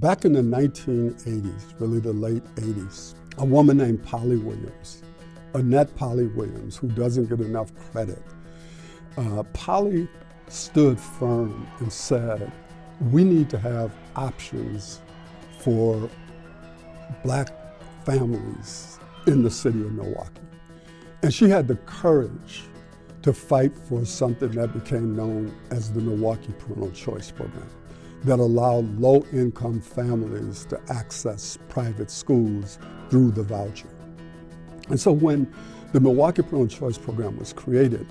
Back in the 1980s, really the late 80s, a woman named Polly Williams, Annette Polly Williams, who doesn't get enough credit, Polly stood firm and said, we need to have options for Black families in the city of Milwaukee. And she had the courage to fight for something that became known as the Milwaukee Parental Choice Program, that allowed low-income families to access private schools through the voucher. And so when the Milwaukee Parental Choice Program was created,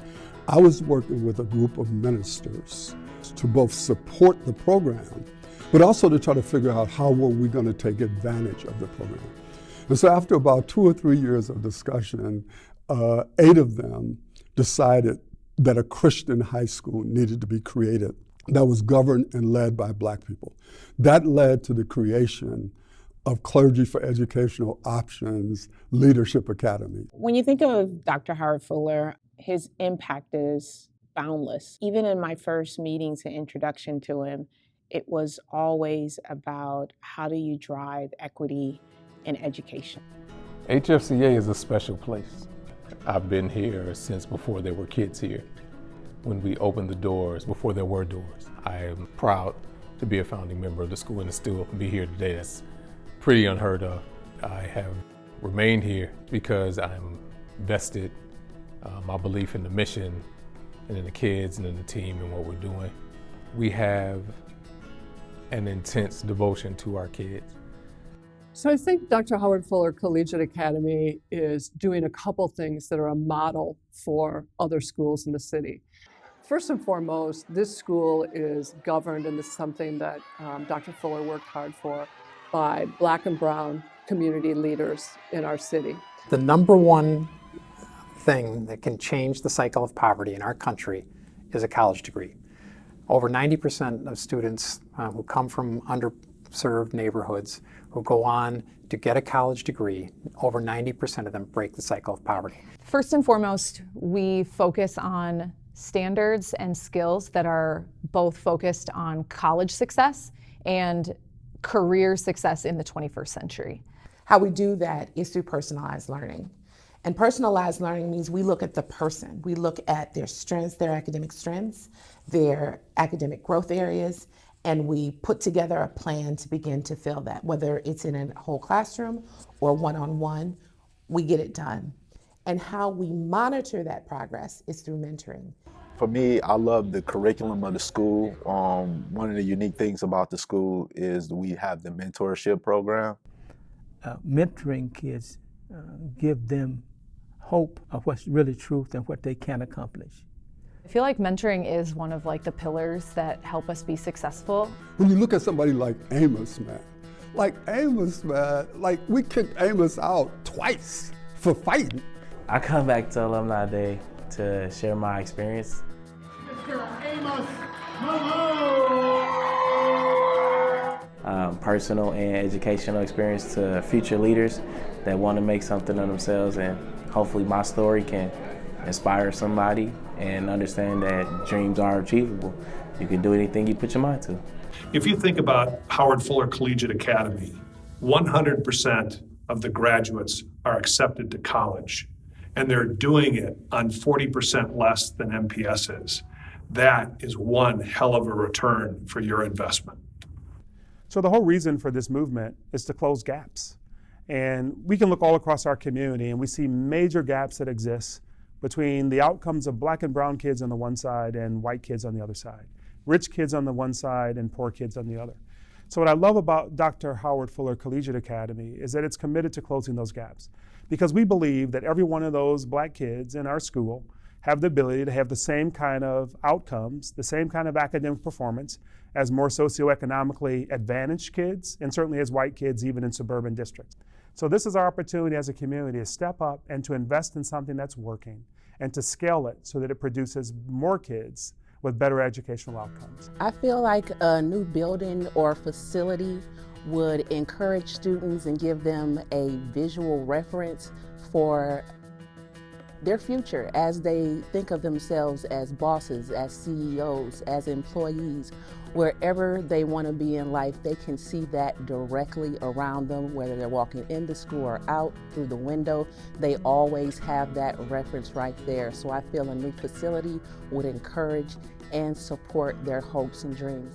I was working with a group of ministers to both support the program, but also to try to figure out how were we going to take advantage of the program. And so after about 2 or 3 years of discussion, 8 of them decided that a Christian high school needed to be created that was governed and led by Black people. That led to the creation of Clergy for Educational Options Leadership Academy. When you think of Dr. Howard Fuller, his impact is boundless. Even in my first meetings and introduction to him, it was always about how do you drive equity in education. HFCA is a special place. I've been here since before there were kids here. When we opened the doors, before there were doors. I am proud to be a founding member of the school and to still be here today. That's pretty unheard of. I have remained here because I'm vested, my belief in the mission and in the kids and in the team and what we're doing. We have an intense devotion to our kids. So I think Dr. Howard Fuller Collegiate Academy is doing a couple things that are a model for other schools in the city. First and foremost, this school is governed, and this is something that Dr. Fuller worked hard for, by Black and brown community leaders in our city. The number one thing that can change the cycle of poverty in our country is a college degree. Over 90% of students who come from underserved neighborhoods who go on to get a college degree, over 90% of them break the cycle of poverty. First and foremost, we focus on standards and skills that are both focused on college success and career success in the 21st century. How we do that is through personalized learning. And personalized learning means we look at the person. We look at their strengths, their academic strengths, their academic growth areas, and we put together a plan to begin to fill that. Whether it's in a whole classroom or one-on-one, we get it done. And how we monitor that progress is through mentoring. For me, I love the curriculum of the school. One of the unique things about the school is we have the mentorship program. Mentoring kids give them hope of what's really truth and what they can accomplish. I feel like mentoring is one of the pillars that help us be successful. When you look at somebody like Amos, man, we kicked Amos out twice for fighting. I come back to Alumni Day to share my experience. Personal and educational experience to future leaders that want to make something of themselves, and hopefully my story can inspire somebody and understand that dreams are achievable. You can do anything you put your mind to. If you think about Howard Fuller Collegiate Academy, 100% of the graduates are accepted to college, and they're doing it on 40% less than MPS is. That is one hell of a return for your investment. So the whole reason for this movement is to close gaps. And we can look all across our community and we see major gaps that exist between the outcomes of Black and brown kids on the one side and white kids on the other side. Rich kids on the one side and poor kids on the other. So what I love about Dr. Howard Fuller Collegiate Academy is that it's committed to closing those gaps, because we believe that every one of those Black kids in our school have the ability to have the same kind of outcomes, the same kind of academic performance as more socioeconomically advantaged kids, and certainly as white kids even in suburban districts. So this is our opportunity as a community to step up and to invest in something that's working and to scale it so that it produces more kids with better educational outcomes. I feel like a new building or facility would encourage students and give them a visual reference for their future as they think of themselves as bosses, as CEOs, as employees, wherever they want to be in life, they can see that directly around them, whether they're walking in the school or out through the window. They always have that reference right there. So I feel a new facility would encourage and support their hopes and dreams.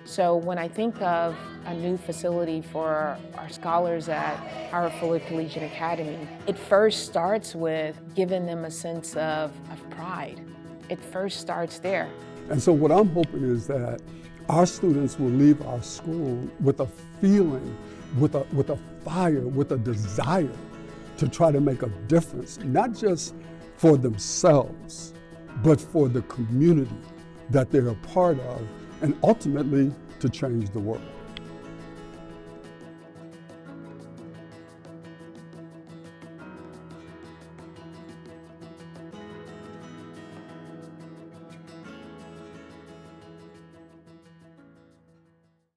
So when I think of a new facility for our scholars at Howard Fuller Collegiate Academy, it first starts with giving them a sense of pride. It first starts there. And so what I'm hoping is that our students will leave our school with a feeling, with a fire, with a desire to try to make a difference, not just for themselves, but for the community that they're a part of, and ultimately to change the world.